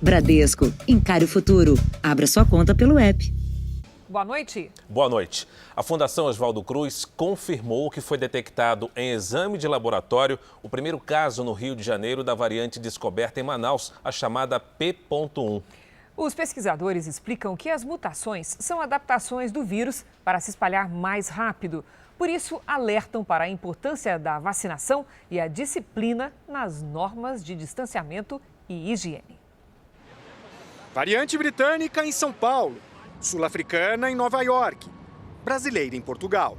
Bradesco, encare o futuro. Abra sua conta pelo app. Boa noite. Boa noite. A Fundação Oswaldo Cruz confirmou que foi detectado em exame de laboratório o primeiro caso no Rio de Janeiro da variante descoberta em Manaus, a chamada P.1. Os pesquisadores explicam que as mutações são adaptações do vírus para se espalhar mais rápido. Por isso, alertam para a importância da vacinação e a disciplina nas normas de distanciamento e higiene. Variante britânica em São Paulo, sul-africana em Nova York, brasileira em Portugal.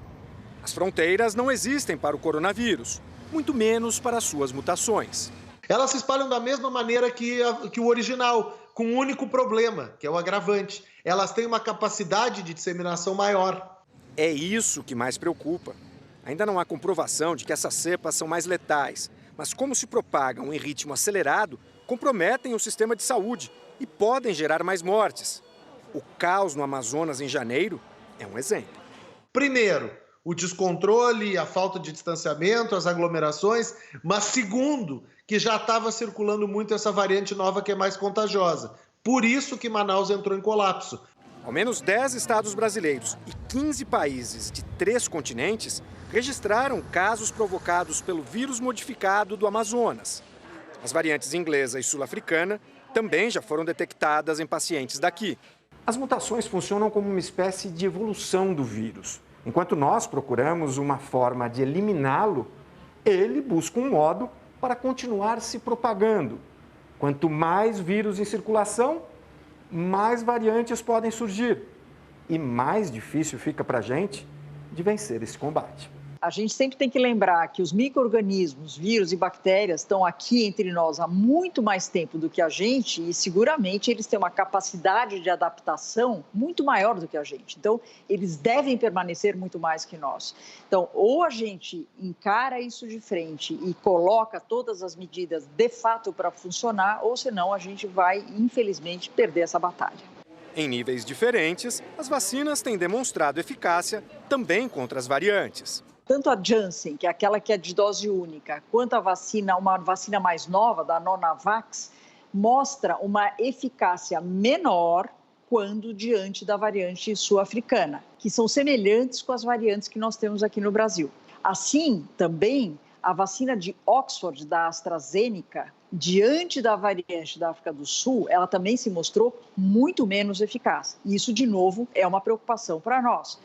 As fronteiras não existem para o coronavírus, muito menos para suas mutações. Elas se espalham da mesma maneira que o original, com um único problema, que é o agravante. Elas têm uma capacidade de disseminação maior. É isso que mais preocupa. Ainda não há comprovação de que essas cepas são mais letais, mas como se propagam em ritmo acelerado, comprometem o sistema de saúde e podem gerar mais mortes. O caos no Amazonas em janeiro é um exemplo. Primeiro, o descontrole, a falta de distanciamento, as aglomerações, mas segundo, que já estava circulando muito essa variante nova que é mais contagiosa. Por isso que Manaus entrou em colapso. Ao menos 10 estados brasileiros e 15 países de 3 continentes registraram casos provocados pelo vírus modificado do Amazonas. As variantes inglesa e sul-africana também já foram detectadas em pacientes daqui. As mutações funcionam como uma espécie de evolução do vírus. Enquanto nós procuramos uma forma de eliminá-lo, ele busca um modo para continuar se propagando. Quanto mais vírus em circulação, mais variantes podem surgir. E mais difícil fica para a gente de vencer esse combate. A gente sempre tem que lembrar que os micro-organismos, vírus e bactérias estão aqui entre nós há muito mais tempo do que a gente e seguramente eles têm uma capacidade de adaptação muito maior do que a gente. Então, eles devem permanecer muito mais que nós. Então, ou a gente encara isso de frente e coloca todas as medidas de fato para funcionar, ou senão a gente vai, infelizmente, perder essa batalha. Em níveis diferentes, as vacinas têm demonstrado eficácia também contra as variantes. Tanto a Janssen, que é aquela que é de dose única, quanto a vacina, uma vacina mais nova, da Novavax, mostra uma eficácia menor quando diante da variante sul-africana, que são semelhantes com as variantes que nós temos aqui no Brasil. Assim, também, a vacina de Oxford, da AstraZeneca, diante da variante da África do Sul, ela também se mostrou muito menos eficaz. E isso, de novo, é uma preocupação para nós.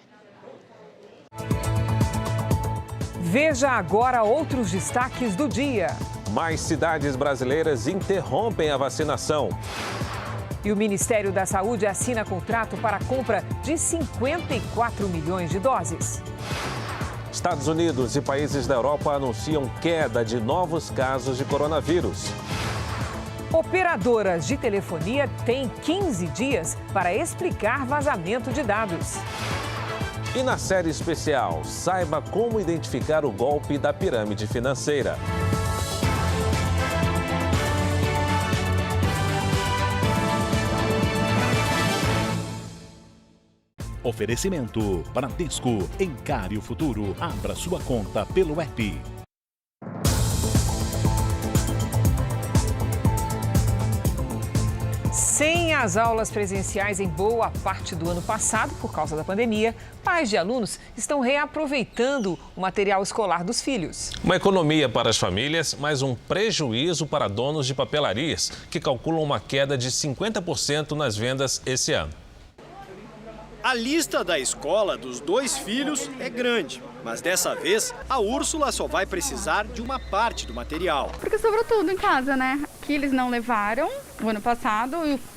Veja agora outros destaques do dia. Mais cidades brasileiras interrompem a vacinação. E o Ministério da Saúde assina contrato para a compra de 54 milhões de doses. Estados Unidos e países da Europa anunciam queda de novos casos de coronavírus. Operadoras de telefonia têm 15 dias para explicar vazamento de dados. E na série especial, saiba como identificar o golpe da pirâmide financeira. Oferecimento Bradesco, encare o futuro, abra sua conta pelo app. Sem as aulas presenciais em boa parte do ano passado, por causa da pandemia, pais de alunos estão reaproveitando o material escolar dos filhos. Uma economia para as famílias, mas um prejuízo para donos de papelarias, que calculam uma queda de 50% nas vendas esse ano. A lista da escola dos 2 filhos é grande, mas dessa vez a Úrsula só vai precisar de uma parte do material. Porque sobrou tudo em casa, né? Que eles não levaram o ano passado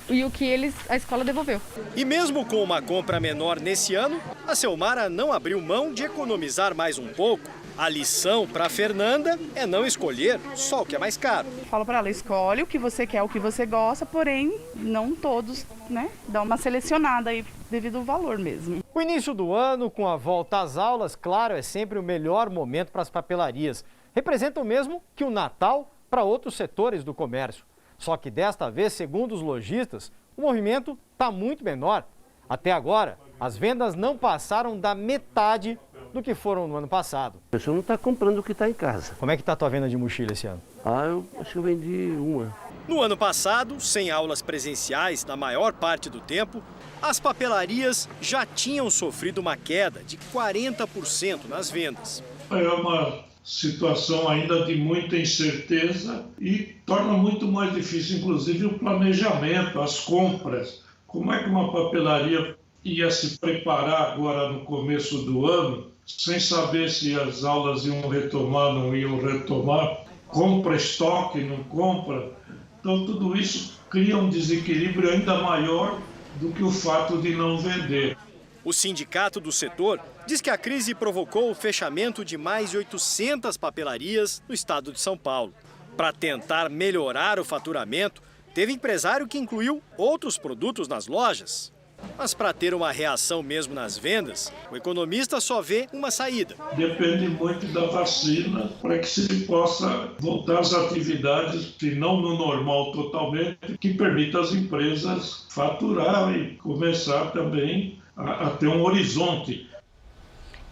e o que a escola devolveu. E mesmo com uma compra menor nesse ano, a Selmara não abriu mão de economizar mais um pouco. A lição para Fernanda é não escolher só o que é mais caro. Falo para ela, escolhe o que você quer, o que você gosta, porém não todos, né? Dá uma selecionada aí devido ao valor mesmo. O início do ano, com a volta às aulas, claro, é sempre o melhor momento para as papelarias. Representa o mesmo que o Natal para outros setores do comércio. Só que desta vez, segundo os lojistas, o movimento está muito menor. Até agora, as vendas não passaram da metade do que foram no ano passado. A pessoa não está comprando o que está em casa. Como é que está a tua venda de mochila esse ano? Eu acho que eu vendi uma. No ano passado, sem aulas presenciais na maior parte do tempo, as papelarias já tinham sofrido uma queda de 40% nas vendas. É uma situação ainda de muita incerteza e torna muito mais difícil, inclusive, o planejamento, as compras. Como é que uma papelaria ia se preparar agora no começo do ano, sem saber se as aulas iam retomar, não iam retomar, compra estoque, não compra? Então, tudo isso cria um desequilíbrio ainda maior do que o fato de não vender. O sindicato do setor diz que a crise provocou o fechamento de mais de 800 papelarias no estado de São Paulo. Para tentar melhorar o faturamento, teve empresário que incluiu outros produtos nas lojas. Mas para ter uma reação mesmo nas vendas, o economista só vê uma saída. Depende muito da vacina para que se possa voltar às atividades, se não no normal totalmente, que permita às empresas faturar e começar também a ter um horizonte.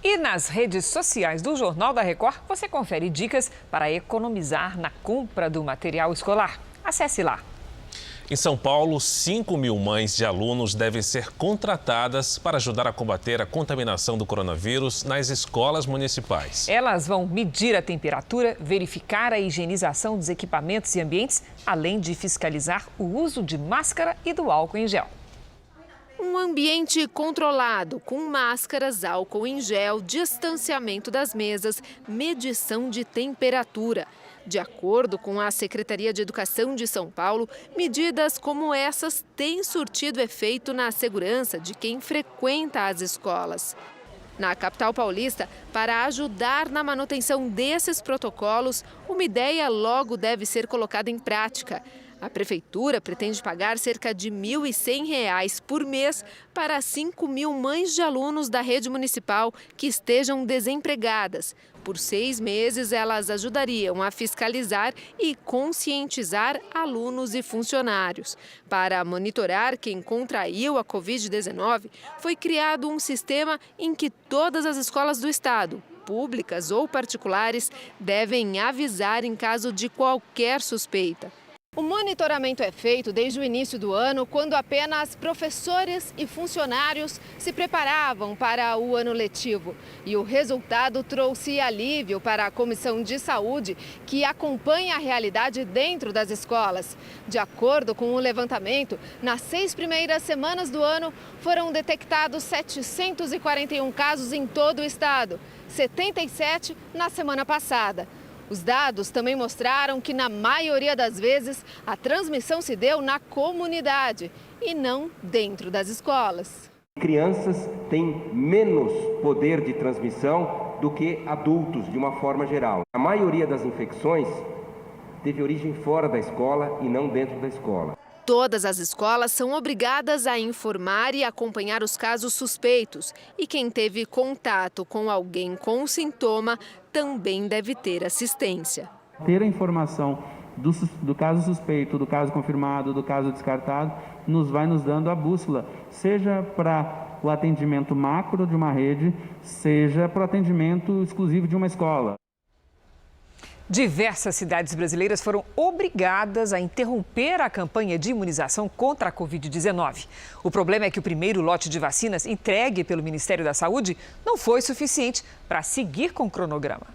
E nas redes sociais do Jornal da Record, você confere dicas para economizar na compra do material escolar. Acesse lá. Em São Paulo, 5.000 mães de alunos devem ser contratadas para ajudar a combater a contaminação do coronavírus nas escolas municipais. Elas vão medir a temperatura, verificar a higienização dos equipamentos e ambientes, além de fiscalizar o uso de máscara e do álcool em gel. Um ambiente controlado, com máscaras, álcool em gel, distanciamento das mesas, medição de temperatura. De acordo com a Secretaria de Educação de São Paulo, medidas como essas têm surtido efeito na segurança de quem frequenta as escolas. Na capital paulista, para ajudar na manutenção desses protocolos, uma ideia logo deve ser colocada em prática. A prefeitura pretende pagar cerca de R$ 1.100 por mês para 5.000 mães de alunos da rede municipal que estejam desempregadas. Por 6 meses, elas ajudariam a fiscalizar e conscientizar alunos e funcionários. Para monitorar quem contraiu a Covid-19, foi criado um sistema em que todas as escolas do estado, públicas ou particulares, devem avisar em caso de qualquer suspeita. O monitoramento é feito desde o início do ano, quando apenas professores e funcionários se preparavam para o ano letivo. E o resultado trouxe alívio para a Comissão de Saúde, que acompanha a realidade dentro das escolas. De acordo com o levantamento, nas 6 primeiras semanas do ano, foram detectados 741 casos em todo o estado, 77 na semana passada. Os dados também mostraram que, na maioria das vezes, a transmissão se deu na comunidade e não dentro das escolas. Crianças têm menos poder de transmissão do que adultos, de uma forma geral. A maioria das infecções teve origem fora da escola e não dentro da escola. Todas as escolas são obrigadas a informar e acompanhar os casos suspeitos. E quem teve contato com alguém com sintoma também deve ter assistência. Ter a informação do caso suspeito, do caso confirmado, do caso descartado, vai nos dando a bússola, seja para o atendimento macro de uma rede, seja para o atendimento exclusivo de uma escola. Diversas cidades brasileiras foram obrigadas a interromper a campanha de imunização contra a Covid-19. O problema é que o primeiro lote de vacinas entregue pelo Ministério da Saúde não foi suficiente para seguir com o cronograma.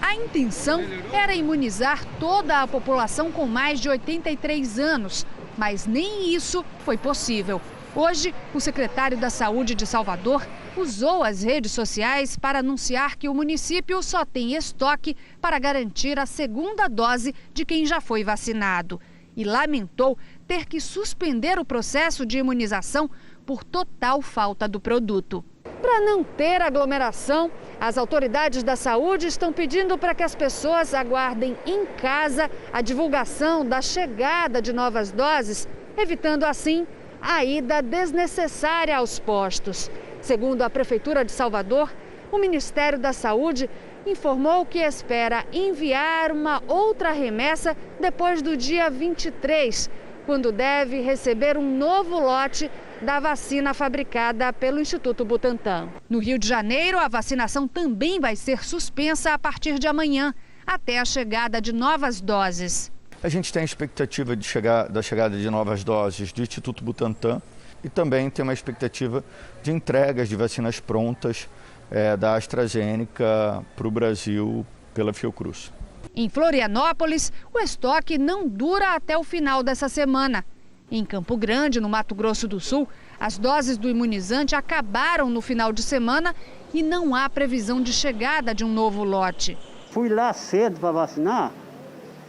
A intenção era imunizar toda a população com mais de 83 anos, mas nem isso foi possível. Hoje, o secretário da Saúde de Salvador usou as redes sociais para anunciar que o município só tem estoque para garantir a segunda dose de quem já foi vacinado. E lamentou ter que suspender o processo de imunização por total falta do produto. Para não ter aglomeração, as autoridades da saúde estão pedindo para que as pessoas aguardem em casa a divulgação da chegada de novas doses, evitando assim a ida desnecessária aos postos. Segundo a Prefeitura de Salvador, o Ministério da Saúde informou que espera enviar uma outra remessa depois do dia 23, quando deve receber um novo lote da vacina fabricada pelo Instituto Butantan. No Rio de Janeiro, a vacinação também vai ser suspensa a partir de amanhã, até a chegada de novas doses. A gente tem a expectativa da chegada de novas doses do Instituto Butantan e também tem uma expectativa de entregas de vacinas prontas da AstraZeneca para o Brasil pela Fiocruz. Em Florianópolis, o estoque não dura até o final dessa semana. Em Campo Grande, no Mato Grosso do Sul, as doses do imunizante acabaram no final de semana e não há previsão de chegada de um novo lote. Fui lá cedo para vacinar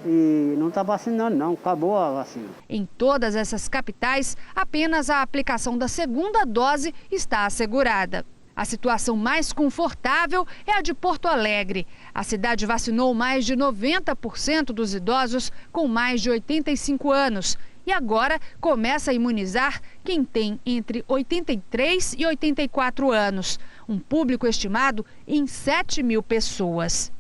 e não está vacinando não, acabou a vacina. Em todas essas capitais, apenas a aplicação da segunda dose está assegurada. A situação mais confortável é a de Porto Alegre. A cidade vacinou mais de 90% dos idosos com mais de 85 anos. E agora começa a imunizar quem tem entre 83 e 84 anos. Um público estimado em 7 mil pessoas.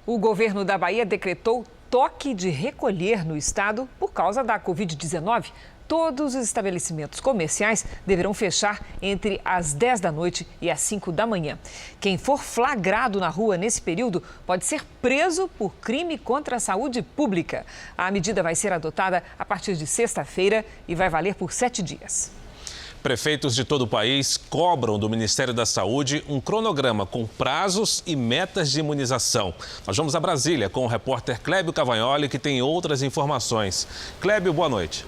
O governo da Bahia decretou toque de recolher no estado por causa da Covid-19. Todos os estabelecimentos comerciais deverão fechar entre as 10 da noite e as 5 da manhã. Quem for flagrado na rua nesse período pode ser preso por crime contra a saúde pública. A medida vai ser adotada a partir de sexta-feira e vai valer por 7 dias. Prefeitos de todo o país cobram do Ministério da Saúde um cronograma com prazos e metas de imunização. Nós vamos a Brasília com o repórter Clébio Cavagnoli, que tem outras informações. Clébio, boa noite.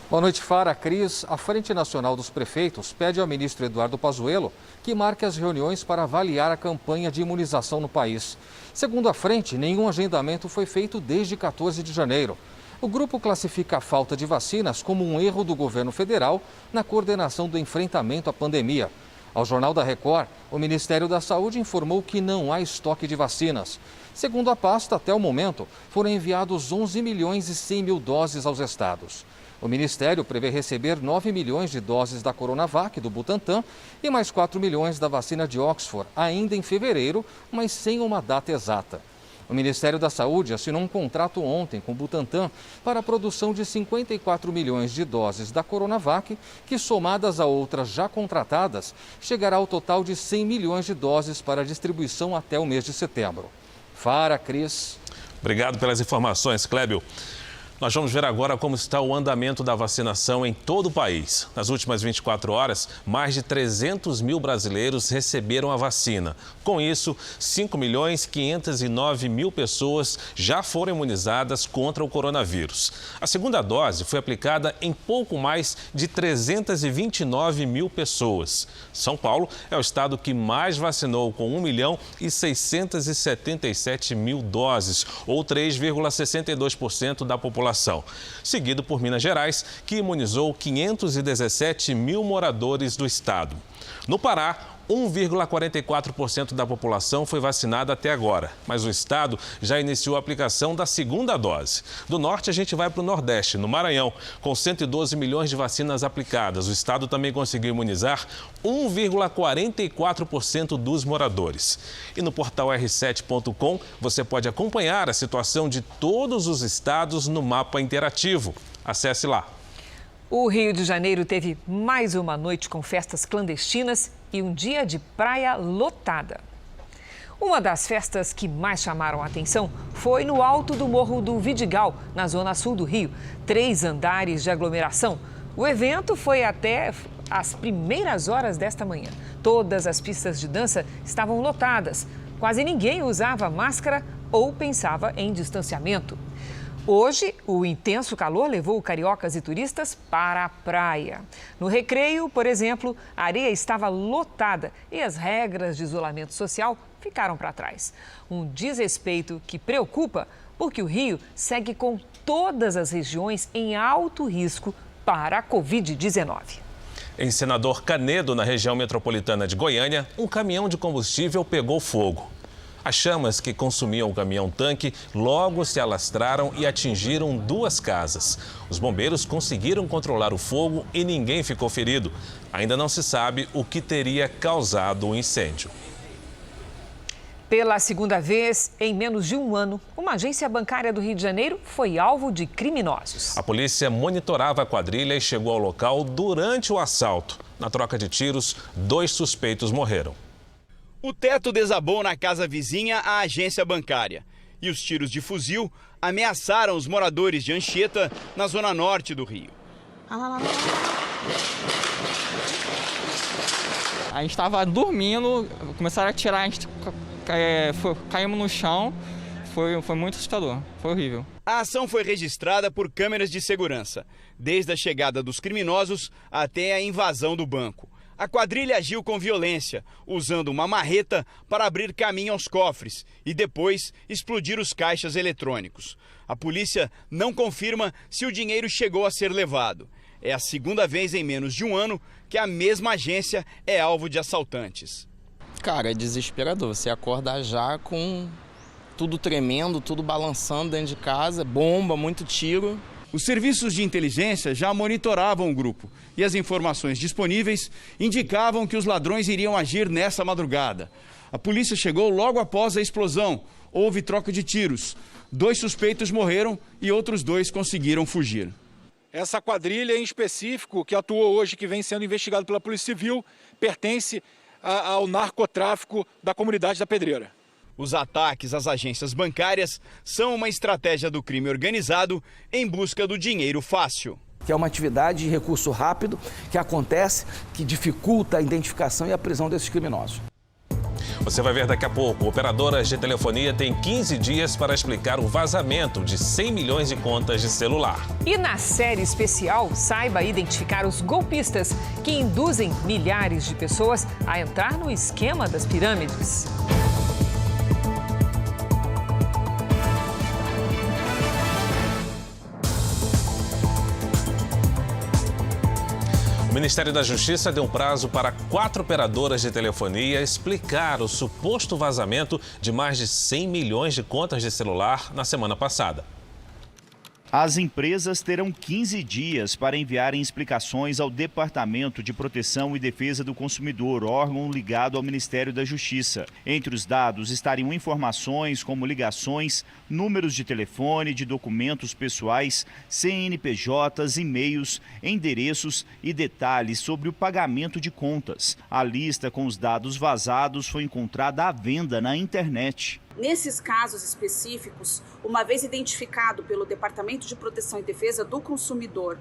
Boa noite, Fara. Cris, a Frente Nacional dos Prefeitos pede ao ministro Eduardo Pazuello que marque as reuniões para avaliar a campanha de imunização no país. Segundo a frente, nenhum agendamento foi feito desde 14 de janeiro. O grupo classifica a falta de vacinas como um erro do governo federal na coordenação do enfrentamento à pandemia. Ao Jornal da Record, o Ministério da Saúde informou que não há estoque de vacinas. Segundo a pasta, até o momento, foram enviados 11 milhões e 100 mil doses aos estados. O Ministério prevê receber 9 milhões de doses da Coronavac, do Butantan, e mais 4 milhões da vacina de Oxford, ainda em fevereiro, mas sem uma data exata. O Ministério da Saúde assinou um contrato ontem com o Butantan para a produção de 54 milhões de doses da Coronavac, que, somadas a outras já contratadas, chegará ao total de 100 milhões de doses para distribuição até o mês de setembro. Fara, Cris. Obrigado pelas informações, Clébio. Nós vamos ver agora como está o andamento da vacinação em todo o país. Nas últimas 24 horas, mais de 300 mil brasileiros receberam a vacina. Com isso, 5.509.000 pessoas já foram imunizadas contra o coronavírus. A segunda dose foi aplicada em pouco mais de 329 mil pessoas. São Paulo é o estado que mais vacinou, com 1.677.000 doses, ou 3,62% da população. Seguido por Minas Gerais, que imunizou 517 mil moradores do estado. No Pará, 1,44% da população foi vacinada até agora, mas o estado já iniciou a aplicação da segunda dose. Do norte, a gente vai para o Nordeste, no Maranhão, com 112 milhões de vacinas aplicadas. O estado também conseguiu imunizar 1,44% dos moradores. E no portal r7.com, você pode acompanhar a situação de todos os estados no mapa interativo. Acesse lá. O Rio de Janeiro teve mais uma noite com festas clandestinas e um dia de praia lotada. Uma das festas que mais chamaram a atenção foi no alto do Morro do Vidigal, na zona sul do Rio. 3 andares de aglomeração. O evento foi até as primeiras horas desta manhã. Todas as pistas de dança estavam lotadas. Quase ninguém usava máscara ou pensava em distanciamento. Hoje, o intenso calor levou cariocas e turistas para a praia. No Recreio, por exemplo, a areia estava lotada e as regras de isolamento social ficaram para trás. Um desrespeito que preocupa, porque o Rio segue com todas as regiões em alto risco para a Covid-19. Em Senador Canedo, na região metropolitana de Goiânia, um caminhão de combustível pegou fogo. As chamas que consumiam o caminhão-tanque logo se alastraram e atingiram 2 casas. Os bombeiros conseguiram controlar o fogo e ninguém ficou ferido. Ainda não se sabe o que teria causado o incêndio. Pela segunda vez em menos de um ano, uma agência bancária do Rio de Janeiro foi alvo de criminosos. A polícia monitorava a quadrilha e chegou ao local durante o assalto. Na troca de tiros, 2 suspeitos morreram. O teto desabou na casa vizinha à agência bancária. E os tiros de fuzil ameaçaram os moradores de Anchieta, na zona norte do Rio. A gente estava dormindo, começaram a atirar, a gente caímos no chão, foi muito assustador, foi horrível. A ação foi registrada por câmeras de segurança, desde a chegada dos criminosos até a invasão do banco. A quadrilha agiu com violência, usando uma marreta para abrir caminho aos cofres e depois explodir os caixas eletrônicos. A polícia não confirma se o dinheiro chegou a ser levado. É a segunda vez em menos de um ano que a mesma agência é alvo de assaltantes. Cara, é desesperador. Você acorda já com tudo tremendo, tudo balançando dentro de casa, bomba, muito tiro. Os serviços de inteligência já monitoravam o grupo e as informações disponíveis indicavam que os ladrões iriam agir nessa madrugada. A polícia chegou logo após a explosão. Houve troca de tiros. 2 suspeitos morreram e outros 2 conseguiram fugir. Essa quadrilha em específico, que atuou hoje, que vem sendo investigado pela Polícia Civil, pertence ao narcotráfico da comunidade da Pedreira. Os ataques às agências bancárias são uma estratégia do crime organizado em busca do dinheiro fácil. Que é uma atividade de recurso rápido que acontece, que dificulta a identificação e a prisão desses criminosos. Você vai ver daqui a pouco. Operadoras de telefonia têm 15 dias para explicar o vazamento de 100 milhões de contas de celular. E na série especial, saiba identificar os golpistas que induzem milhares de pessoas a entrar no esquema das pirâmides. O Ministério da Justiça deu um prazo para 4 operadoras de telefonia explicar o suposto vazamento de mais de 100 milhões de contas de celular na semana passada. As empresas terão 15 dias para enviarem explicações ao Departamento de Proteção e Defesa do Consumidor, órgão ligado ao Ministério da Justiça. Entre os dados estariam informações como ligações, números de telefone, de documentos pessoais, CNPJs, e-mails, endereços e detalhes sobre o pagamento de contas. A lista com os dados vazados foi encontrada à venda na internet. Nesses casos específicos, uma vez identificado pelo Departamento de Proteção e Defesa do Consumidor,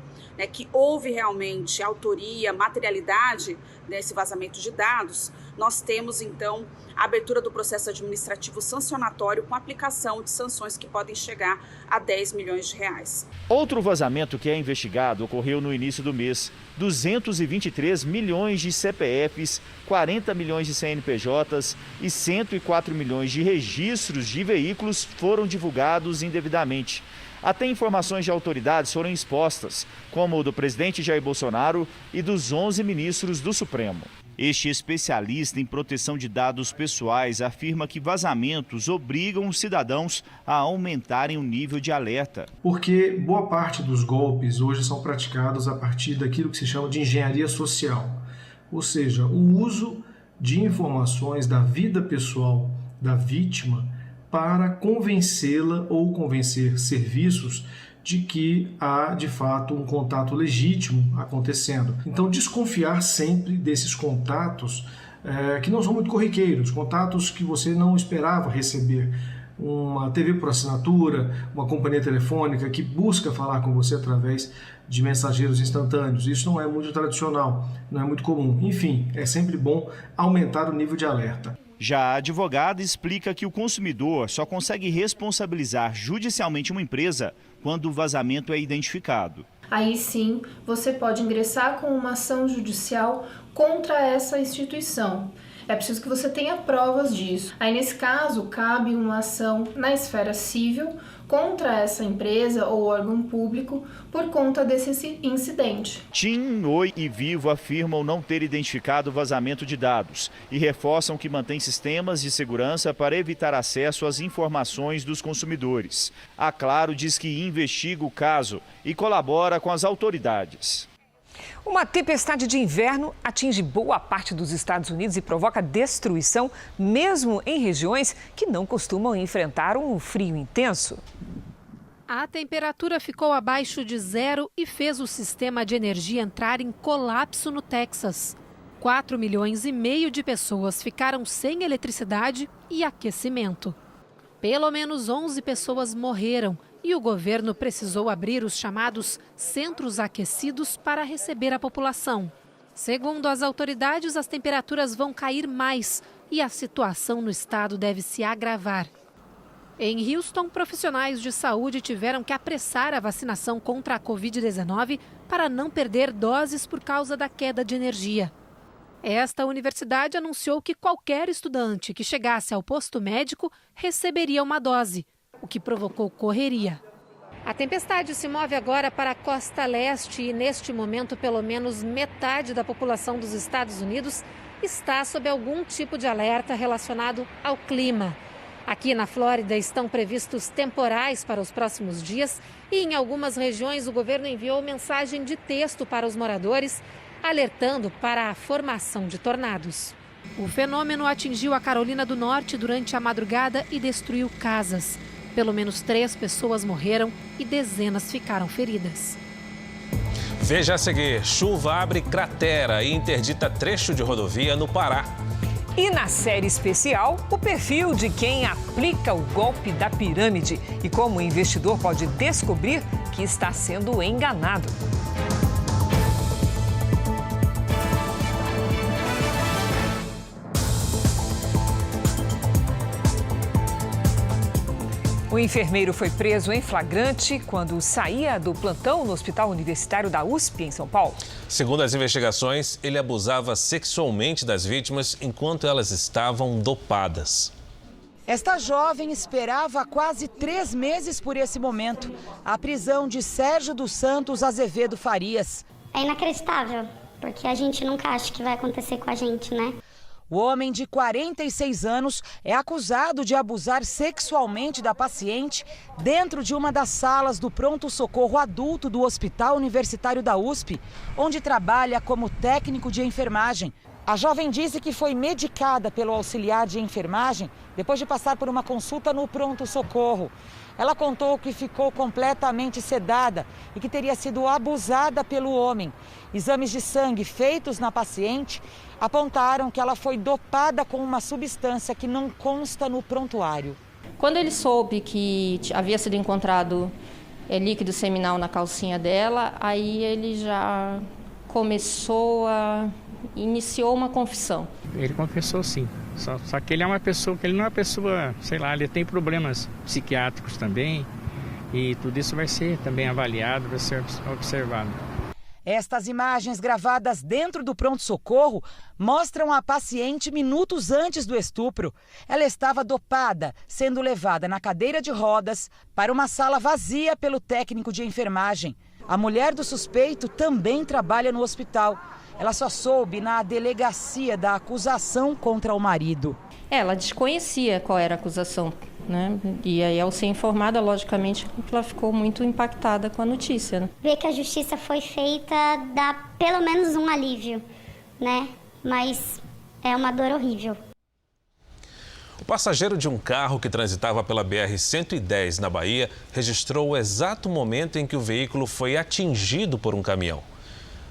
que houve realmente autoria, materialidade nesse vazamento de dados, nós temos então a abertura do processo administrativo sancionatório com aplicação de sanções que podem chegar a 10 milhões de reais. Outro vazamento que é investigado ocorreu no início do mês. 223 milhões de CPFs, 40 milhões de CNPJs e 104 milhões de registros de veículos foram divulgados indevidamente. Até informações de autoridades foram expostas, como o do presidente Jair Bolsonaro e dos 11 ministros do Supremo. Este especialista em proteção de dados pessoais afirma que vazamentos obrigam os cidadãos a aumentarem o nível de alerta. Porque boa parte dos golpes hoje são praticados a partir daquilo que se chama de engenharia social, ou seja, o uso de informações da vida pessoal da vítima para convencê-la ou convencer serviços de que há, de fato, um contato legítimo acontecendo. Então, desconfiar sempre desses contatos que não são muito corriqueiros, contatos que você não esperava receber. Uma TV por assinatura, uma companhia telefônica que busca falar com você através de mensageiros instantâneos. Isso não é muito tradicional, não é muito comum. Enfim, é sempre bom aumentar o nível de alerta. Já a advogada explica que o consumidor só consegue responsabilizar judicialmente uma empresa quando o vazamento é identificado. Aí sim, você pode ingressar com uma ação judicial contra essa instituição. É preciso que você tenha provas disso. Aí, nesse caso, cabe uma ação na esfera civil contra essa empresa ou órgão público por conta desse incidente. TIM, Oi e Vivo afirmam não ter identificado o vazamento de dados e reforçam que mantém sistemas de segurança para evitar acesso às informações dos consumidores. A Claro diz que investiga o caso e colabora com as autoridades. Uma tempestade de inverno atinge boa parte dos Estados Unidos e provoca destruição, mesmo em regiões que não costumam enfrentar um frio intenso. A temperatura ficou abaixo de zero e fez o sistema de energia entrar em colapso no Texas. 4,5 milhões de pessoas ficaram sem eletricidade e aquecimento. Pelo menos 11 pessoas morreram e o governo precisou abrir os chamados centros aquecidos para receber a população. Segundo as autoridades, as temperaturas vão cair mais e a situação no estado deve se agravar. Em Houston, profissionais de saúde tiveram que apressar a vacinação contra a Covid-19 para não perder doses por causa da queda de energia. Esta universidade anunciou que qualquer estudante que chegasse ao posto médico receberia uma dose, o que provocou correria. A tempestade se move agora para a costa leste e, neste momento, pelo menos metade da população dos Estados Unidos está sob algum tipo de alerta relacionado ao clima. Aqui na Flórida estão previstos temporais para os próximos dias e, em algumas regiões, o governo enviou mensagem de texto para os moradores, alertando para a formação de tornados. O fenômeno atingiu a Carolina do Norte durante a madrugada e destruiu casas. Pelo menos 3 pessoas morreram e dezenas ficaram feridas. Veja a seguir: chuva abre cratera e interdita trecho de rodovia no Pará. E na série especial, o perfil de quem aplica o golpe da pirâmide e como o investidor pode descobrir que está sendo enganado. O enfermeiro foi preso em flagrante quando saía do plantão no Hospital Universitário da USP, em São Paulo. Segundo as investigações, ele abusava sexualmente das vítimas enquanto elas estavam dopadas. Esta jovem esperava há quase 3 meses por esse momento. A prisão de Sérgio dos Santos Azevedo Farias. É inacreditável, porque a gente nunca acha que vai acontecer com a gente, né? O homem de 46 anos é acusado de abusar sexualmente da paciente dentro de uma das salas do pronto-socorro adulto do Hospital Universitário da USP, onde trabalha como técnico de enfermagem. A jovem disse que foi medicada pelo auxiliar de enfermagem depois de passar por uma consulta no pronto-socorro. Ela contou que ficou completamente sedada e que teria sido abusada pelo homem. Exames de sangue feitos na paciente apontaram que ela foi dopada com uma substância que não consta no prontuário. Quando ele soube que havia sido encontrado líquido seminal na calcinha dela, aí ele já iniciou uma confissão. Ele confessou sim, só que ele é uma pessoa, que ele não é uma pessoa, sei lá, ele tem problemas psiquiátricos também e tudo isso vai ser também avaliado, vai ser observado. Estas imagens gravadas dentro do pronto-socorro mostram a paciente minutos antes do estupro. Ela estava dopada, sendo levada na cadeira de rodas para uma sala vazia pelo técnico de enfermagem. A mulher do suspeito também trabalha no hospital. Ela só soube na delegacia da acusação contra o marido. Ela desconhecia qual era a acusação, né? E aí, ao ser informada, logicamente, ela ficou muito impactada com a notícia, né? Ver que a justiça foi feita dá pelo menos um alívio, né? Mas é uma dor horrível. O passageiro de um carro que transitava pela BR-110 na Bahia registrou o exato momento em que o veículo foi atingido por um caminhão.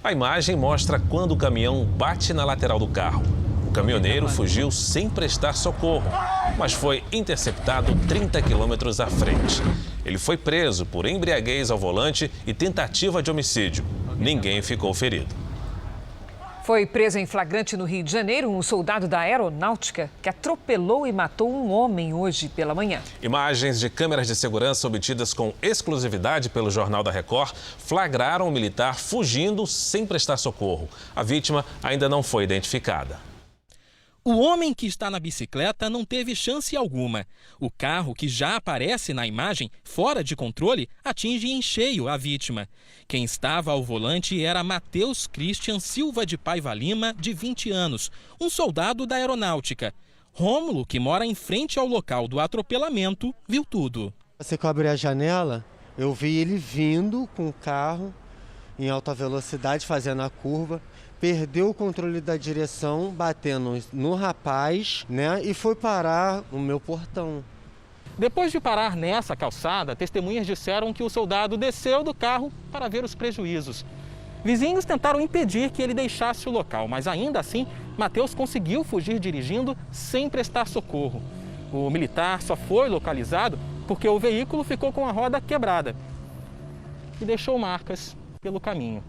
A imagem mostra quando o caminhão bate na lateral do carro. O caminhoneiro fugiu sem prestar socorro, mas foi interceptado 30 quilômetros à frente. Ele foi preso por embriaguez ao volante e tentativa de homicídio. Ninguém ficou ferido. Foi preso em flagrante no Rio de Janeiro um soldado da aeronáutica que atropelou e matou um homem hoje pela manhã. Imagens de câmeras de segurança obtidas com exclusividade pelo Jornal da Record flagraram o militar fugindo sem prestar socorro. A vítima ainda não foi identificada. O homem que está na bicicleta não teve chance alguma. O carro, que já aparece na imagem, fora de controle, atinge em cheio a vítima. Quem estava ao volante era Matheus Christian Silva de Paiva Lima, de 20 anos, um soldado da aeronáutica. Rômulo, que mora em frente ao local do atropelamento, viu tudo. Assim que eu abri a janela, eu vi ele vindo com o carro em alta velocidade, fazendo a curva. Perdeu o controle da direção, batendo no rapaz, né? E foi parar no meu portão. Depois de parar nessa calçada, testemunhas disseram que o soldado desceu do carro para ver os prejuízos. Vizinhos tentaram impedir que ele deixasse o local, mas ainda assim, Matheus conseguiu fugir dirigindo sem prestar socorro. O militar só foi localizado porque o veículo ficou com a roda quebrada e deixou marcas pelo caminho.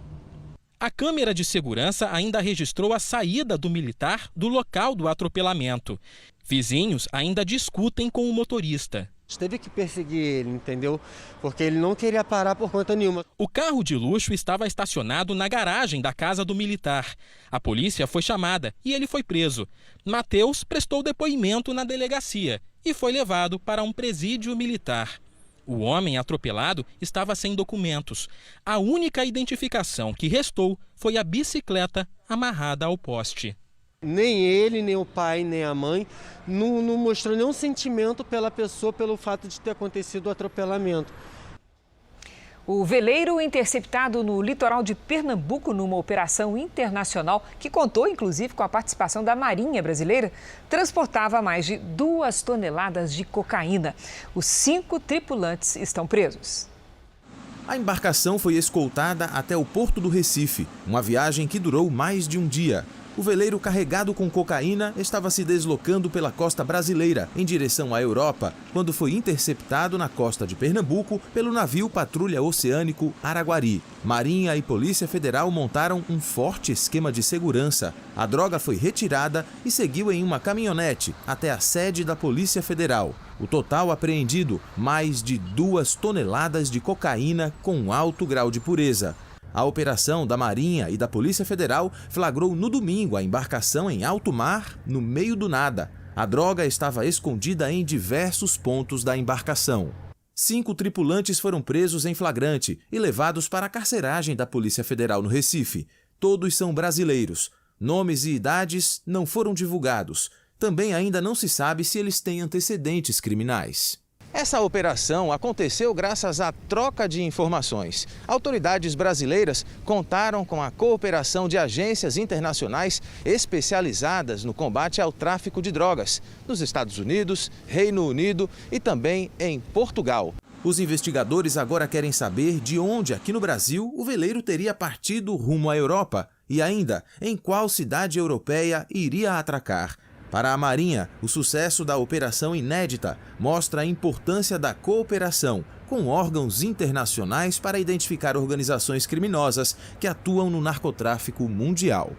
A câmera de segurança ainda registrou a saída do militar do local do atropelamento. Vizinhos ainda discutem com o motorista. Teve que perseguir ele, entendeu? Porque ele não queria parar por conta nenhuma. O carro de luxo estava estacionado na garagem da casa do militar. A polícia foi chamada e ele foi preso. Matheus prestou depoimento na delegacia e foi levado para um presídio militar. O homem atropelado estava sem documentos. A única identificação que restou foi a bicicleta amarrada ao poste. Nem ele, nem o pai, nem a mãe não mostrou nenhum sentimento pela pessoa pelo fato de ter acontecido o atropelamento. O veleiro interceptado no litoral de Pernambuco numa operação internacional que contou, inclusive, com a participação da Marinha Brasileira, transportava mais de 2 toneladas de cocaína. Os 5 tripulantes estão presos. A embarcação foi escoltada até o porto do Recife, uma viagem que durou mais de um dia. O veleiro carregado com cocaína estava se deslocando pela costa brasileira em direção à Europa, quando foi interceptado na costa de Pernambuco pelo navio Patrulha Oceânico Araguari. Marinha e Polícia Federal montaram um forte esquema de segurança. A droga foi retirada e seguiu em uma caminhonete até a sede da Polícia Federal. O total apreendido, mais de 2 toneladas de cocaína com alto grau de pureza. A operação da Marinha e da Polícia Federal flagrou no domingo a embarcação em alto mar, no meio do nada. A droga estava escondida em diversos pontos da embarcação. 5 tripulantes foram presos em flagrante e levados para a carceragem da Polícia Federal no Recife. Todos são brasileiros. Nomes e idades não foram divulgados. Também ainda não se sabe se eles têm antecedentes criminais. Essa operação aconteceu graças à troca de informações. Autoridades brasileiras contaram com a cooperação de agências internacionais especializadas no combate ao tráfico de drogas, nos Estados Unidos, Reino Unido e também em Portugal. Os investigadores agora querem saber de onde, aqui no Brasil, o veleiro teria partido rumo à Europa e ainda em qual cidade europeia iria atracar. Para a Marinha, o sucesso da operação inédita mostra a importância da cooperação com órgãos internacionais para identificar organizações criminosas que atuam no narcotráfico mundial.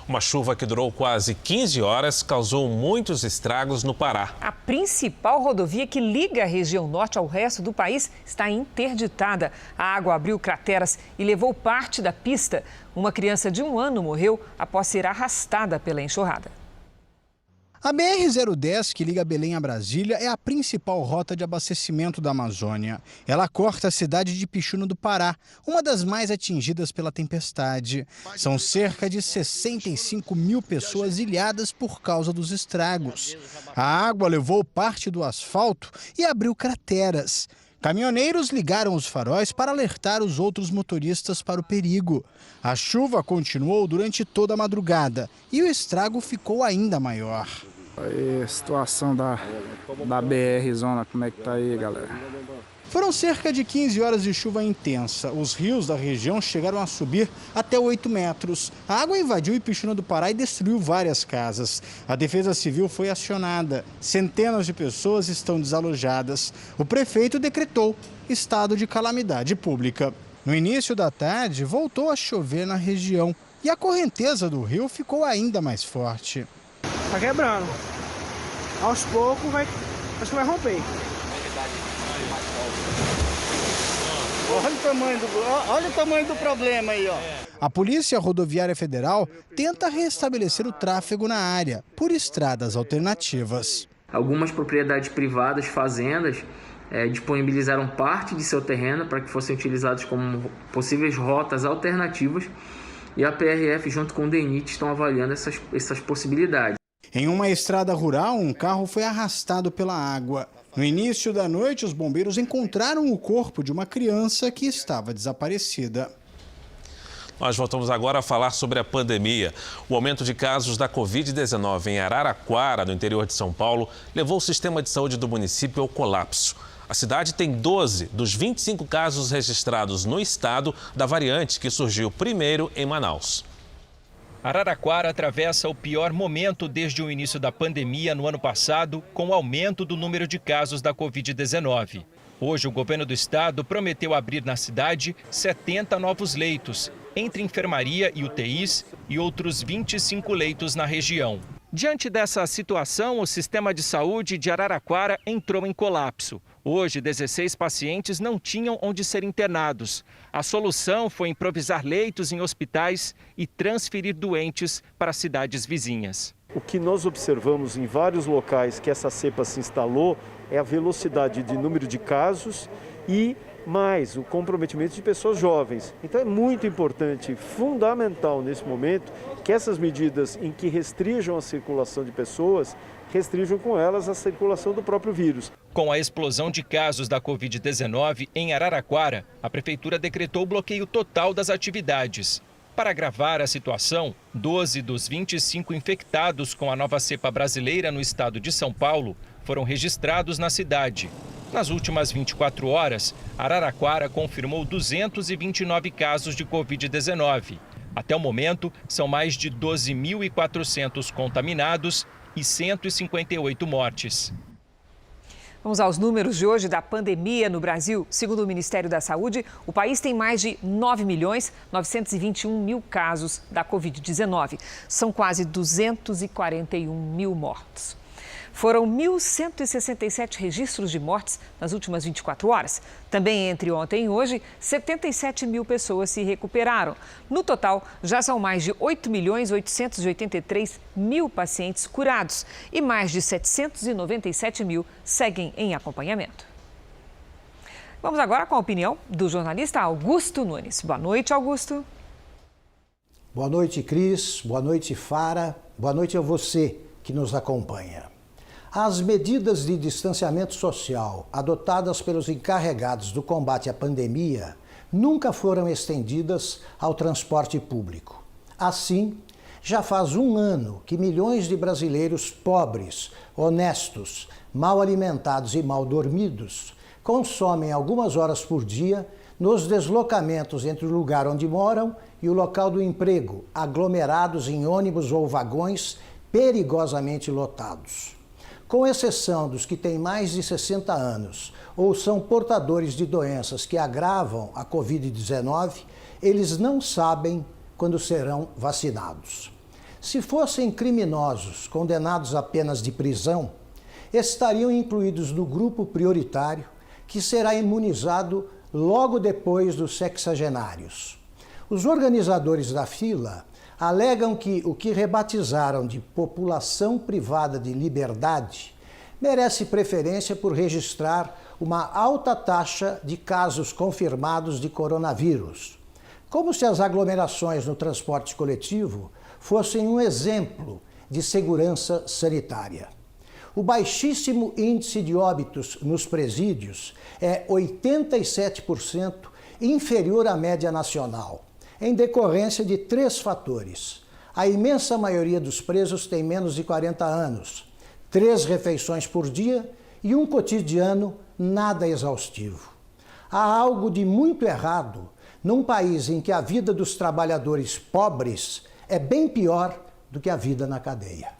Uma chuva que durou quase 15 horas causou muitos estragos no Pará. A principal rodovia que liga a região norte ao resto do país está interditada. A água abriu crateras e levou parte da pista. Uma criança de 1 ano morreu após ser arrastada pela enxurrada. A BR-010, que liga Belém a Brasília, é a principal rota de abastecimento da Amazônia. Ela corta a cidade de Pixuna do Pará, uma das mais atingidas pela tempestade. São cerca de 65 mil pessoas ilhadas por causa dos estragos. A água levou parte do asfalto e abriu crateras. Caminhoneiros ligaram os faróis para alertar os outros motoristas para o perigo. A chuva continuou durante toda a madrugada e o estrago ficou ainda maior. Aí, a situação da BR Zona, como é que tá aí, galera? Foram cerca de 15 horas de chuva intensa. Os rios da região chegaram a subir até 8 metros. A água invadiu Ipixuna do Pará e destruiu várias casas. A Defesa Civil foi acionada. Centenas de pessoas estão desalojadas. O prefeito decretou estado de calamidade pública. No início da tarde, voltou a chover na região e a correnteza do rio ficou ainda mais forte. Tá quebrando. Aos poucos acho que vai romper. Olha o tamanho do problema aí, ó. A Polícia Rodoviária Federal tenta restabelecer o tráfego na área por estradas alternativas. Algumas propriedades privadas, fazendas, disponibilizaram parte de seu terreno para que fossem utilizados como possíveis rotas alternativas e a PRF junto com o DENIT estão avaliando essas possibilidades. Em uma estrada rural, um carro foi arrastado pela água. No início da noite, os bombeiros encontraram o corpo de uma criança que estava desaparecida. Nós voltamos agora a falar sobre a pandemia. O aumento de casos da Covid-19 em Araraquara, no interior de São Paulo, levou o sistema de saúde do município ao colapso. A cidade tem 12 dos 25 casos registrados no estado da variante que surgiu primeiro em Manaus. Araraquara atravessa o pior momento desde o início da pandemia no ano passado, com o aumento do número de casos da Covid-19. Hoje, o governo do estado prometeu abrir na cidade 70 novos leitos, entre enfermaria e UTIs, e outros 25 leitos na região. Diante dessa situação, o sistema de saúde de Araraquara entrou em colapso. Hoje, 16 pacientes não tinham onde ser internados. A solução foi improvisar leitos em hospitais e transferir doentes para cidades vizinhas. O que nós observamos em vários locais que essa cepa se instalou é a velocidade de número de casos e mais o comprometimento de pessoas jovens. Então é muito importante, fundamental nesse momento, que essas medidas em que restringam a circulação de pessoas, restringam com elas a circulação do próprio vírus. Com a explosão de casos da Covid-19 em Araraquara, a prefeitura decretou o bloqueio total das atividades. Para agravar a situação, 12 dos 25 infectados com a nova cepa brasileira no estado de São Paulo foram registrados na cidade. Nas últimas 24 horas, Araraquara confirmou 229 casos de Covid-19. Até o momento, são mais de 12.400 contaminados e 158 mortes. Vamos aos números de hoje da pandemia no Brasil. Segundo o Ministério da Saúde, o país tem mais de 9.921.000 casos da Covid-19. São quase 241 mil mortos. Foram 1.167 registros de mortes nas últimas 24 horas. Também entre ontem e hoje, 77 mil pessoas se recuperaram. No total, já são mais de 8.883.000 pacientes curados e mais de 797 mil seguem em acompanhamento. Vamos agora com a opinião do jornalista Augusto Nunes. Boa noite, Augusto. Boa noite, Cris. Boa noite, Fara. Boa noite a você que nos acompanha. As medidas de distanciamento social adotadas pelos encarregados do combate à pandemia nunca foram estendidas ao transporte público. Assim, já faz um ano que milhões de brasileiros pobres, honestos, mal alimentados e mal dormidos consomem algumas horas por dia nos deslocamentos entre o lugar onde moram e o local do emprego, aglomerados em ônibus ou vagões perigosamente lotados. Com exceção dos que têm mais de 60 anos ou são portadores de doenças que agravam a Covid-19, eles não sabem quando serão vacinados. Se fossem criminosos condenados a penas de prisão, estariam incluídos no grupo prioritário que será imunizado logo depois dos sexagenários. Os organizadores da fila alegam que o que rebatizaram de população privada de liberdade merece preferência por registrar uma alta taxa de casos confirmados de coronavírus, como se as aglomerações no transporte coletivo fossem um exemplo de segurança sanitária. O baixíssimo índice de óbitos nos presídios é 87% inferior à média nacional, em decorrência de 3 fatores. A imensa maioria dos presos tem menos de 40 anos, 3 refeições por dia e um cotidiano nada exaustivo. Há algo de muito errado num país em que a vida dos trabalhadores pobres é bem pior do que a vida na cadeia.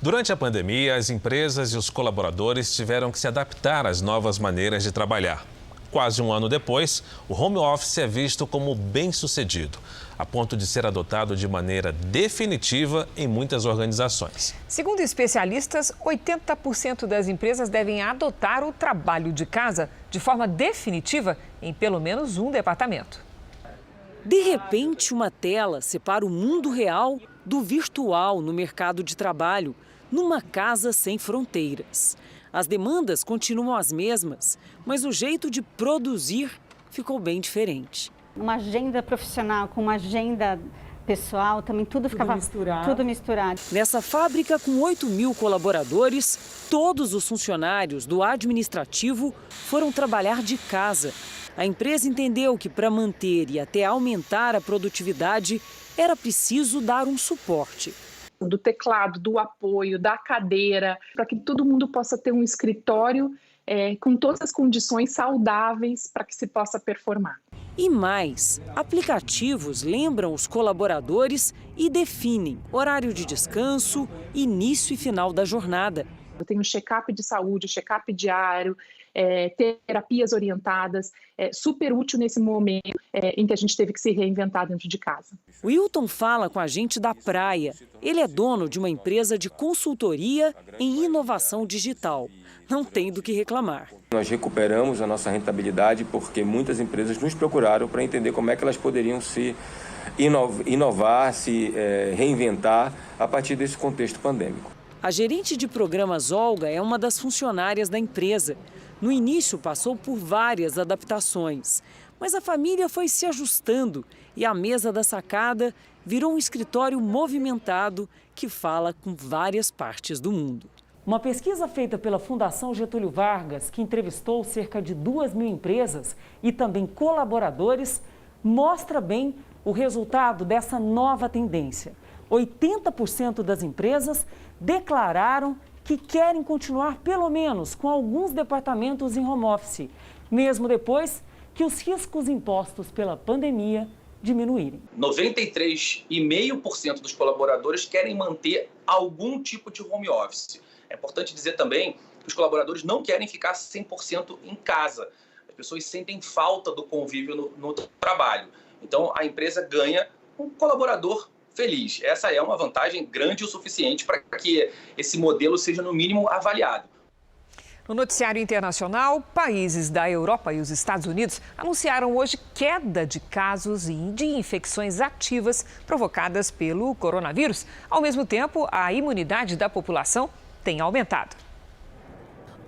Durante a pandemia, as empresas e os colaboradores tiveram que se adaptar às novas maneiras de trabalhar. Quase um ano depois, o home office é visto como bem-sucedido, a ponto de ser adotado de maneira definitiva em muitas organizações. Segundo especialistas, 80% das empresas devem adotar o trabalho de casa de forma definitiva em pelo menos um departamento. De repente, uma tela separa o mundo real do virtual no mercado de trabalho, numa casa sem fronteiras. As demandas continuam as mesmas, mas o jeito de produzir ficou bem diferente. Uma agenda profissional com uma agenda pessoal, também tudo ficava tudo misturado. Nessa fábrica com 8.000 colaboradores, todos os funcionários do administrativo foram trabalhar de casa. A empresa entendeu que para manter e até aumentar a produtividade, era preciso dar um suporte. Do teclado, do apoio, da cadeira, para que todo mundo possa ter um escritório com todas as condições saudáveis para que se possa performar. E mais, aplicativos lembram os colaboradores e definem horário de descanso, início e final da jornada. Eu tenho check-up de saúde, check-up diário, terapias orientadas, super útil nesse momento em que a gente teve que se reinventar dentro de casa. O Wilton fala com a gente da praia. Ele é dono de uma empresa de consultoria em inovação digital. Não tem do que reclamar. Nós recuperamos a nossa rentabilidade porque muitas empresas nos procuraram para entender como é que elas poderiam se inovar, se reinventar a partir desse contexto pandêmico. A gerente de programas Olga é uma das funcionárias da empresa. No início passou por várias adaptações, mas a família foi se ajustando e a mesa da sacada virou um escritório movimentado que fala com várias partes do mundo. Uma pesquisa feita pela Fundação Getúlio Vargas, que entrevistou cerca de 2.000 empresas e também colaboradores, mostra bem o resultado dessa nova tendência. 80% das empresas declararam que querem continuar pelo menos com alguns departamentos em home office, mesmo depois que os riscos impostos pela pandemia diminuírem. 93,5% dos colaboradores querem manter algum tipo de home office. É importante dizer também que os colaboradores não querem ficar 100% em casa. As pessoas sentem falta do convívio no trabalho. Então, a empresa ganha um colaborador feliz. Essa é uma vantagem grande o suficiente para que esse modelo seja, no mínimo, avaliado. No noticiário internacional, países da Europa e os Estados Unidos anunciaram hoje queda de casos e de infecções ativas provocadas pelo coronavírus. Ao mesmo tempo, a imunidade da população tem aumentado.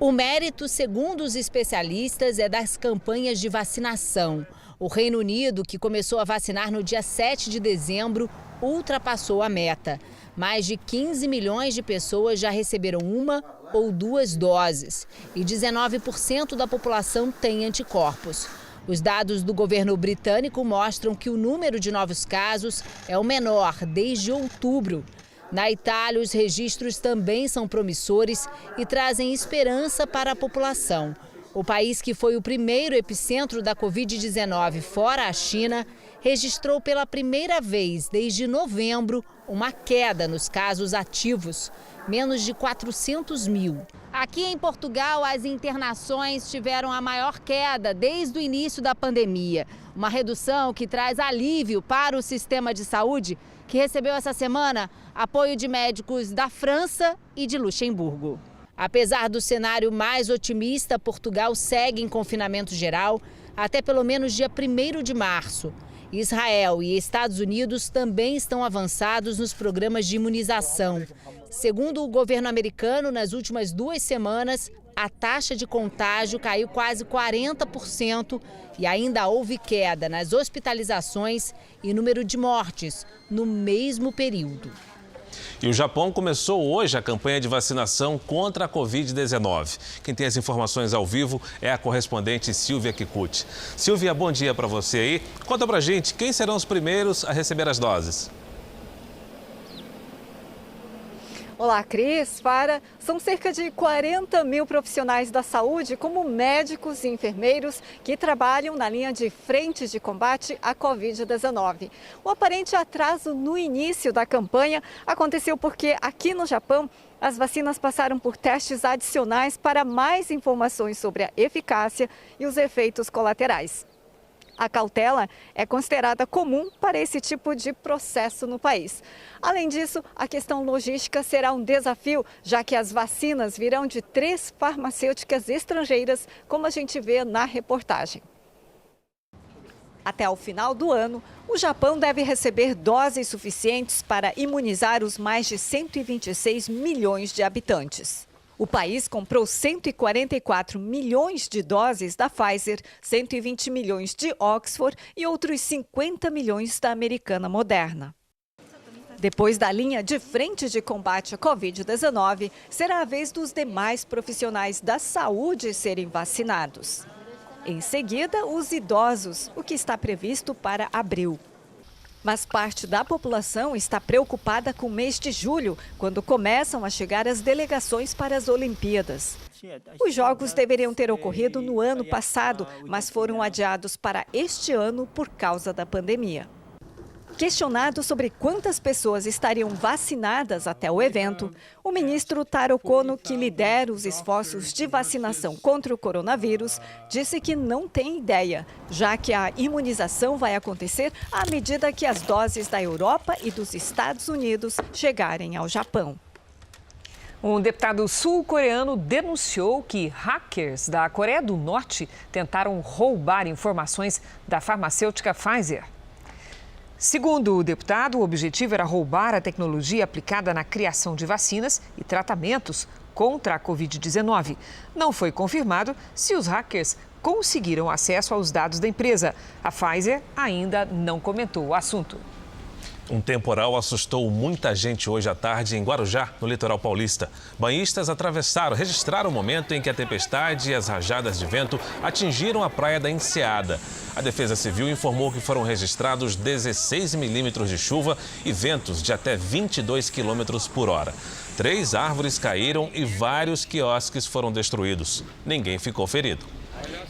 O mérito, segundo os especialistas, é das campanhas de vacinação. O Reino Unido, que começou a vacinar no dia 7 de dezembro, ultrapassou a meta. Mais de 15 milhões de pessoas já receberam uma ou duas doses e 19% da população tem anticorpos. Os dados do governo britânico mostram que o número de novos casos é o menor desde outubro. Na Itália, os registros também são promissores e trazem esperança para a população. O país, que foi o primeiro epicentro da Covid-19 fora a China, registrou pela primeira vez desde novembro uma queda nos casos ativos, menos de 400 mil. Aqui em Portugal, as internações tiveram a maior queda desde o início da pandemia. Uma redução que traz alívio para o sistema de saúde, que recebeu essa semana apoio de médicos da França e de Luxemburgo. Apesar do cenário mais otimista, Portugal segue em confinamento geral até pelo menos dia 1º de março. Israel e Estados Unidos também estão avançados nos programas de imunização. Segundo o governo americano, nas últimas 2 semanas, a taxa de contágio caiu quase 40% e ainda houve queda nas hospitalizações e número de mortes no mesmo período. E o Japão começou hoje a campanha de vacinação contra a Covid-19. Quem tem as informações ao vivo é a correspondente Silvia Kikuchi. Silvia, bom dia para você aí. Conta pra gente quem serão os primeiros a receber as doses. Olá, Cris, Fara. São cerca de 40 mil profissionais da saúde, como médicos e enfermeiros, que trabalham na linha de frente de combate à Covid-19. O aparente atraso no início da campanha aconteceu porque aqui no Japão as vacinas passaram por testes adicionais para mais informações sobre a eficácia e os efeitos colaterais. A cautela é considerada comum para esse tipo de processo no país. Além disso, a questão logística será um desafio, já que as vacinas virão de 3 farmacêuticas estrangeiras, como a gente vê na reportagem. Até o final do ano, o Japão deve receber doses suficientes para imunizar os mais de 126 milhões de habitantes. O país comprou 144 milhões de doses da Pfizer, 120 milhões de Oxford e outros 50 milhões da americana Moderna. Depois da linha de frente de combate à Covid-19, será a vez dos demais profissionais da saúde serem vacinados. Em seguida, os idosos, o que está previsto para abril. Mas parte da população está preocupada com o mês de julho, quando começam a chegar as delegações para as Olimpíadas. Os jogos deveriam ter ocorrido no ano passado, mas foram adiados para este ano por causa da pandemia. Questionado sobre quantas pessoas estariam vacinadas até o evento, o ministro Taro Kono, que lidera os esforços de vacinação contra o coronavírus, disse que não tem ideia, já que a imunização vai acontecer à medida que as doses da Europa e dos Estados Unidos chegarem ao Japão. Um deputado sul-coreano denunciou que hackers da Coreia do Norte tentaram roubar informações da farmacêutica Pfizer. Segundo o deputado, o objetivo era roubar a tecnologia aplicada na criação de vacinas e tratamentos contra a Covid-19. Não foi confirmado se os hackers conseguiram acesso aos dados da empresa. A Pfizer ainda não comentou o assunto. Um temporal assustou muita gente hoje à tarde em Guarujá, no litoral paulista. Banhistas registraram o momento em que a tempestade e as rajadas de vento atingiram a praia da Enseada. A Defesa Civil informou que foram registrados 16 milímetros de chuva e ventos de até 22 quilômetros por hora. 3 árvores caíram e vários quiosques foram destruídos. Ninguém ficou ferido.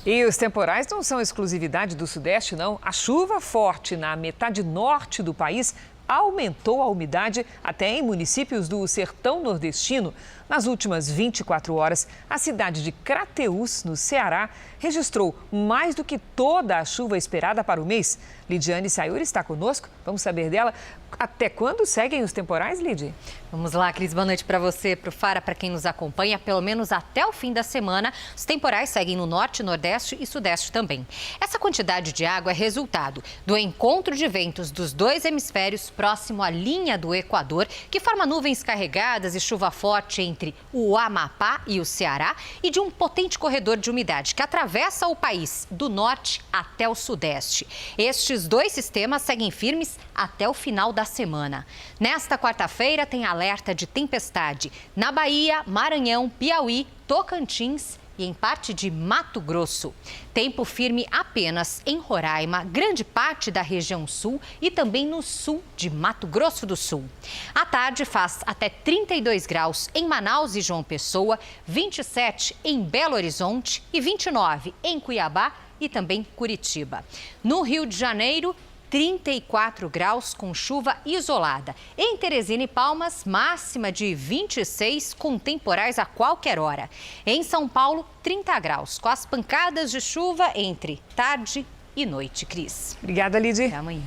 E os temporais não são exclusividade do Sudeste, não. A chuva forte na metade norte do país aumentou a umidade até em municípios do sertão nordestino. Nas últimas 24 horas, a cidade de Crateús, no Ceará, registrou mais do que toda a chuva esperada para o mês. Lidiane Sayuri está conosco. Vamos saber dela. Até quando seguem os temporais, Lidy? Vamos lá, Cris. Boa noite para você, para o Fara, para quem nos acompanha. Pelo menos até o fim da semana, os temporais seguem no norte, nordeste e sudeste também. Essa quantidade de água é resultado do encontro de ventos dos 2 hemisférios próximo à linha do Equador, que forma nuvens carregadas e chuva forte entre o Amapá e o Ceará, e de um potente corredor de umidade que atravessa o país do norte até o sudeste. Estes 2 sistemas seguem firmes até o final da semana. Nesta quarta-feira tem alerta de tempestade na Bahia, Maranhão, Piauí, Tocantins e em parte de Mato Grosso. Tempo firme apenas em Roraima, grande parte da região sul e também no sul de Mato Grosso do Sul. À tarde faz até 32 graus em Manaus e João Pessoa, 27 em Belo Horizonte e 29 em Cuiabá e também Curitiba. No Rio de Janeiro, 34 graus com chuva isolada. Em Teresina e Palmas, máxima de 26 com temporais a qualquer hora. Em São Paulo, 30 graus, com as pancadas de chuva entre tarde e noite. Cris. Obrigada, Lidy. Até amanhã.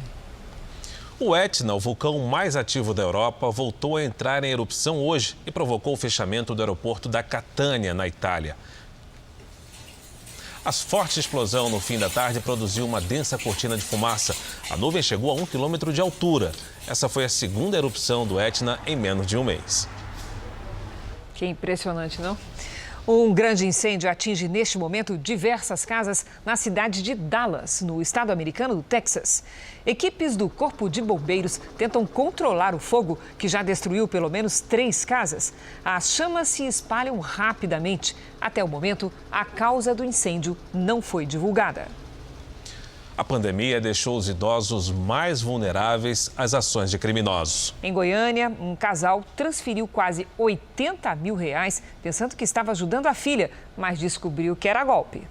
O Etna, o vulcão mais ativo da Europa, voltou a entrar em erupção hoje e provocou o fechamento do aeroporto da Catânia, na Itália. A forte explosão no fim da tarde produziu uma densa cortina de fumaça. A nuvem chegou a 1 quilômetro de altura. Essa foi a segunda erupção do Etna em menos de um mês. Que impressionante, não? Um grande incêndio atinge neste momento diversas casas na cidade de Dallas, no estado americano do Texas. Equipes do Corpo de Bombeiros tentam controlar o fogo, que já destruiu pelo menos 3 casas. As chamas se espalham rapidamente. Até o momento, a causa do incêndio não foi divulgada. A pandemia deixou os idosos mais vulneráveis às ações de criminosos. Em Goiânia, um casal transferiu quase R$80 mil pensando que estava ajudando a filha, mas descobriu que era golpe.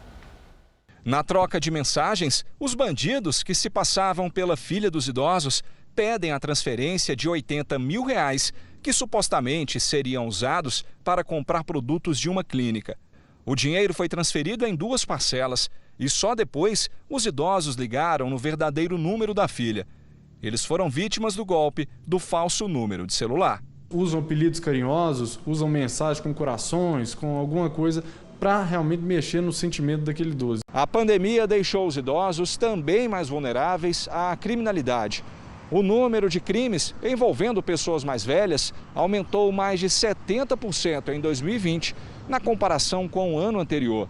Na troca de mensagens, os bandidos que se passavam pela filha dos idosos pedem a transferência de R$80 mil que supostamente seriam usados para comprar produtos de uma clínica. O dinheiro foi transferido em 2 parcelas. E só depois os idosos ligaram no verdadeiro número da filha. Eles foram vítimas do golpe do falso número de celular. Usam apelidos carinhosos, usam mensagens com corações, com alguma coisa para realmente mexer no sentimento daquele idoso. A pandemia deixou os idosos também mais vulneráveis à criminalidade. O número de crimes envolvendo pessoas mais velhas aumentou mais de 70% em 2020, na comparação com o ano anterior.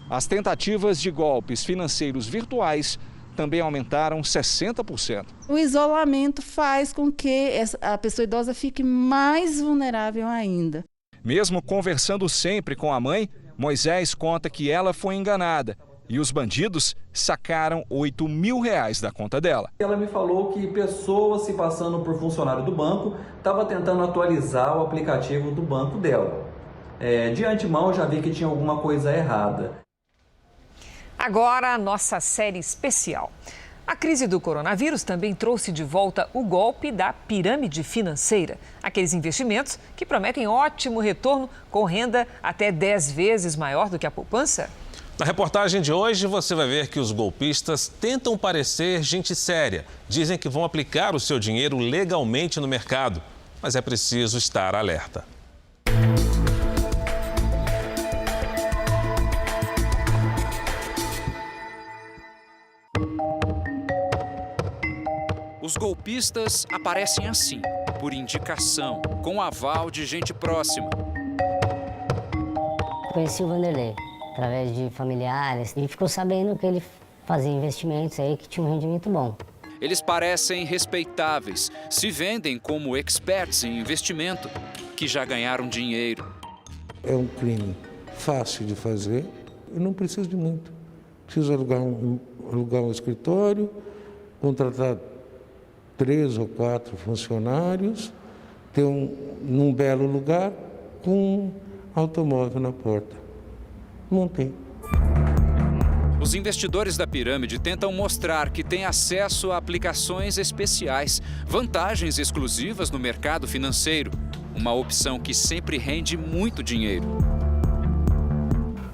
As tentativas de golpes financeiros virtuais também aumentaram 60%. O isolamento faz com que a pessoa idosa fique mais vulnerável ainda. Mesmo conversando sempre com a mãe, Moisés conta que ela foi enganada e os bandidos sacaram R$8 mil da conta dela. Ela me falou que pessoas se passando por funcionário do banco estavam tentando atualizar o aplicativo do banco dela. De antemão eu já vi que tinha alguma coisa errada. Agora a nossa série especial. A crise do coronavírus também trouxe de volta o golpe da pirâmide financeira. Aqueles investimentos que prometem ótimo retorno com renda até 10 vezes maior do que a poupança. Na reportagem de hoje, você vai ver que os golpistas tentam parecer gente séria. Dizem que vão aplicar o seu dinheiro legalmente no mercado, mas é preciso estar alerta. Os golpistas aparecem assim, por indicação, com aval de gente próxima. Conheci o Vanderlei através de familiares e ficou sabendo que ele fazia investimentos aí que tinha um rendimento bom. Eles parecem respeitáveis, se vendem como experts em investimento, que já ganharam dinheiro. É um crime fácil de fazer e não precisa de muito. Precisa alugar um escritório, contratar 3 ou 4 funcionários, ter num belo lugar com um automóvel na porta. Não tem. Os investidores da pirâmide tentam mostrar que têm acesso a aplicações especiais, vantagens exclusivas no mercado financeiro, uma opção que sempre rende muito dinheiro.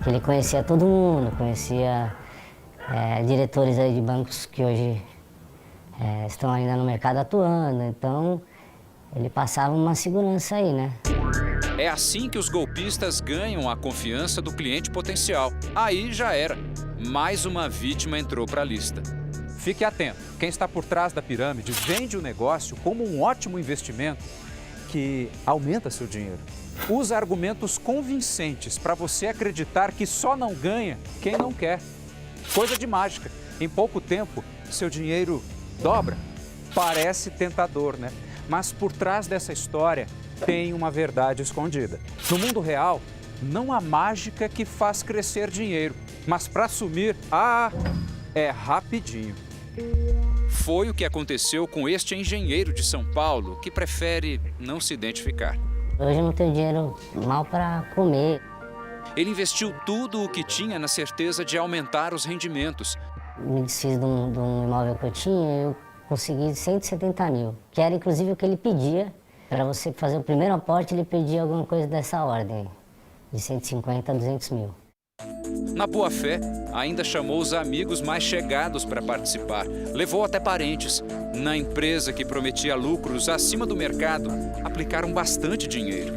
Ele conhecia todo mundo, conhecia diretores aí de bancos que hoje estão ainda no mercado atuando, então ele passava uma segurança aí, né? É assim que os golpistas ganham a confiança do cliente potencial. Aí já era. Mais uma vítima entrou para a lista. Fique atento. Quem está por trás da pirâmide vende o negócio como um ótimo investimento que aumenta seu dinheiro. Usa argumentos convincentes para você acreditar que só não ganha quem não quer. Coisa de mágica. Em pouco tempo, seu dinheiro dobra. Parece tentador, né? Mas por trás dessa história tem uma verdade escondida. No mundo real, não há mágica que faz crescer dinheiro, mas para sumir, é rapidinho. Foi o que aconteceu com este engenheiro de São Paulo, que prefere não se identificar. Hoje eu não tenho dinheiro mal para comer. Ele investiu tudo o que tinha na certeza de aumentar os rendimentos. Me desfiz de um imóvel que eu tinha e eu consegui 170 mil, que era inclusive o que ele pedia. Para você fazer o primeiro aporte, ele pedia alguma coisa dessa ordem, de 150 a 200 mil. Na boa-fé, ainda chamou os amigos mais chegados para participar. Levou até parentes. Na empresa que prometia lucros acima do mercado, aplicaram bastante dinheiro.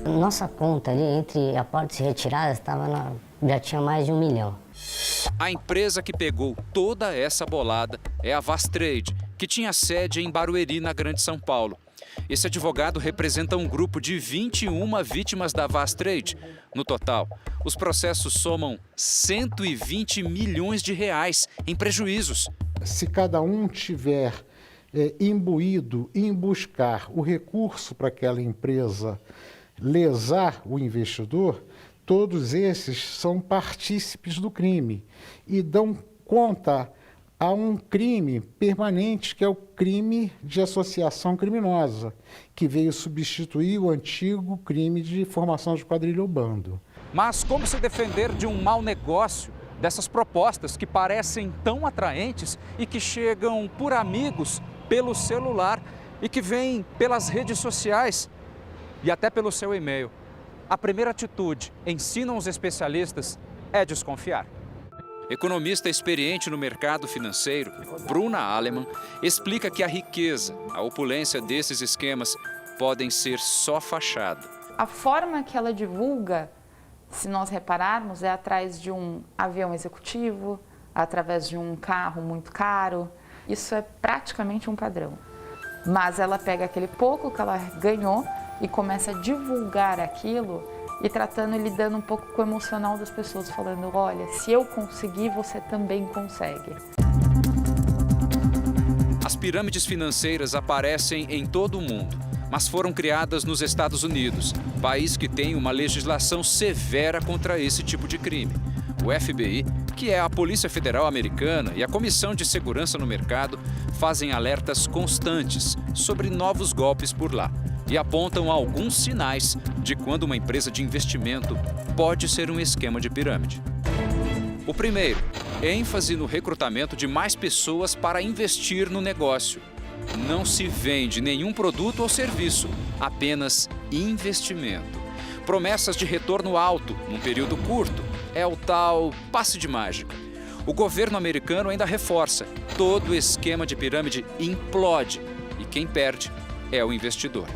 Nossa conta ali, entre aportes e retiradas, já tinha mais de 1 milhão. A empresa que pegou toda essa bolada é a Vastrade, que tinha sede em Barueri, na Grande São Paulo. Esse advogado representa um grupo de 21 vítimas da Vastrade. No total, os processos somam 120 milhões de reais em prejuízos. Se cada um tiver imbuído em buscar o recurso para aquela empresa lesar o investidor, todos esses são partícipes do crime e dão conta a um crime permanente, que é o crime de associação criminosa, que veio substituir o antigo crime de formação de quadrilha ou bando. Mas como se defender de um mau negócio, dessas propostas que parecem tão atraentes e que chegam por amigos, pelo celular e que vêm pelas redes sociais e até pelo seu e-mail? A primeira atitude, ensinam os especialistas, é desconfiar. Economista experiente no mercado financeiro, Bruna Alemann, explica que a riqueza, a opulência desses esquemas podem ser só fachada. A forma que ela divulga, se nós repararmos, é atrás de um avião executivo, através de um carro muito caro. Isso é praticamente um padrão. Mas ela pega aquele pouco que ela ganhou e começa a divulgar aquilo e lidando um pouco com o emocional das pessoas, falando, olha, se eu conseguir, você também consegue. As pirâmides financeiras aparecem em todo o mundo, mas foram criadas nos Estados Unidos, país que tem uma legislação severa contra esse tipo de crime. O FBI, que é a Polícia Federal Americana, e a Comissão de Segurança no Mercado fazem alertas constantes sobre novos golpes por lá e apontam alguns sinais de quando uma empresa de investimento pode ser um esquema de pirâmide. O primeiro, ênfase no recrutamento de mais pessoas para investir no negócio. Não se vende nenhum produto ou serviço, apenas investimento. Promessas de retorno alto num período curto é o tal passe de mágica. O governo americano ainda reforça: todo esquema de pirâmide implode e quem perde é o investidor.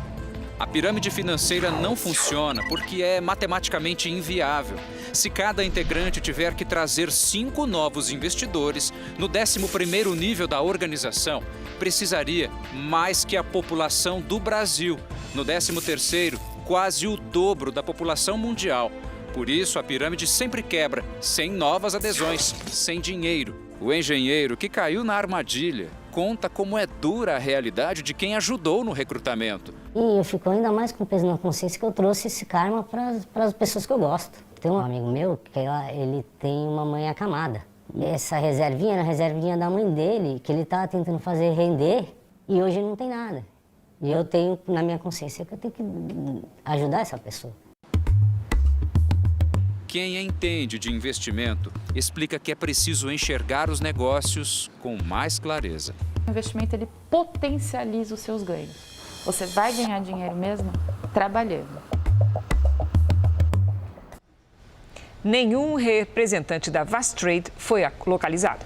A pirâmide financeira não funciona porque é matematicamente inviável. Se cada integrante tiver que trazer 5 novos investidores no 11º nível da organização, precisaria mais que a população do Brasil. No 13º, quase o dobro da população mundial. Por isso, a pirâmide sempre quebra, sem novas adesões, sem dinheiro. O engenheiro que caiu na armadilha conta como é dura a realidade de quem ajudou no recrutamento. E eu fico ainda mais com peso na consciência que eu trouxe esse karma para as pessoas que eu gosto. Tem um amigo meu que ele tem uma mãe acamada. Essa reservinha era a reservinha da mãe dele, que ele estava tentando fazer render e hoje não tem nada. E eu tenho na minha consciência que eu tenho que ajudar essa pessoa. Quem entende de investimento explica que é preciso enxergar os negócios com mais clareza. O investimento ele potencializa os seus ganhos. Você vai ganhar dinheiro mesmo trabalhando. Nenhum representante da Vastrade foi localizado.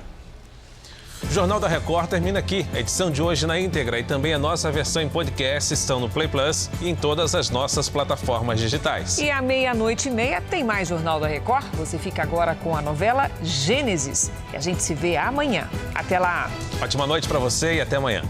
O Jornal da Record termina aqui. A edição de hoje na íntegra e também a nossa versão em podcast estão no Play Plus e em todas as nossas plataformas digitais. E à 00:30 tem mais Jornal da Record. Você fica agora com a novela Gênesis. E a gente se vê amanhã. Até lá. Ótima noite para você e até amanhã.